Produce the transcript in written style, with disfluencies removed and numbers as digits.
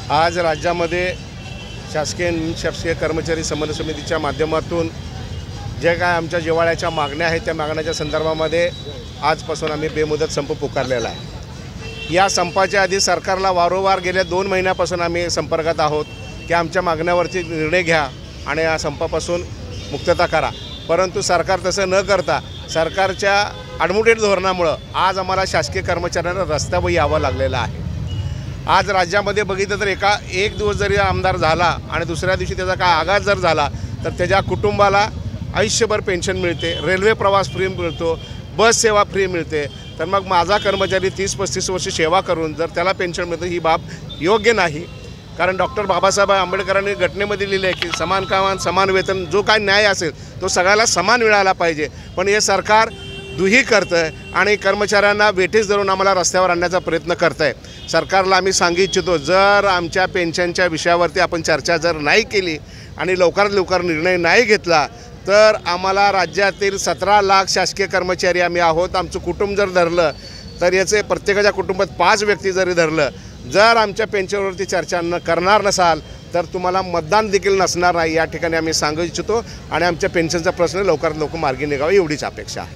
आज राज्यामध्ये शासकीय कर्मचारी समन्वय समितीच्या माध्यमातून जे काय आमच्या जिव्हाळ्याच्या मागण्या आहेत त्या मागण्याच्या संदर्भामध्ये आजपासून आम्ही बेमुदत संप पुकारलेला आहे। या संपाच्या आधी सरकारला वारंवार गेल्या 2 महिन्यापासून आम्ही संपर्कात आहोत की आमच्या मागण्यावरती निर्णय घ्या आणि या संपापासून मुक्तता करा, परंतु सरकार तसं न करता सरकारच्या आडमुठीत धोरणामुळं आज आम्हाला शासकीय कर्मचाऱ्यांना रस्त्यावर यावं लागलेलं आहे। आज राज्यामध्ये बघितलं तर एक दिवस जरी आमदार झाला आणि दुसऱ्या दिवशी त्याचा काय आघात जर झाला तर त्याच्या कुटुंबाला आयुष्यभर पेन्शन मिळते, रेल्वे प्रवास फ्री मिळतो, बस सेवा फ्री मिळते। तर मग माझा कर्मचारी 30-35 वर्ष सेवा करून जर त्याला पेन्शन मिळतं ही बाब योग्य नाही। कारण डॉक्टर बाबासाहेब आंबेडकरांनी घटनेमध्ये लिहिले की समान कामात समान वेतन, जो काय न्याय असेल तो सगळ्याला समान मिळाला पाहिजे। पण हे सरकार दुही करतं आहे आणि कर्मचाऱ्यांना वेठीस धरून आम्हाला रस्त्यावर आणण्याचा प्रयत्न करत आहे। सरकारला आम्ही सांगू इच्छितो, जर आमच्या पेन्शनच्या विषयावरती आपण चर्चा जर नाही केली आणि लवकरात लवकर निर्णय नाही घेतला तर आम्हाला राज्यातील 17 लाख शासकीय कर्मचारी आम्ही आहोत। आमचं कुटुंब जर धरलं तर याचे प्रत्येकाच्या कुटुंबात 5 व्यक्ती जरी धरलं, जर आमच्या पेन्शनवरती चर्चा करणार नसाल तर तुम्हाला मतदान देखील नसणार नाही। या ठिकाणी आम्ही सांगू इच्छितो आणि आमच्या पेन्शनचा प्रश्न लवकरात लवकर मार्गी निघावा एवढीच अपेक्षा आहे।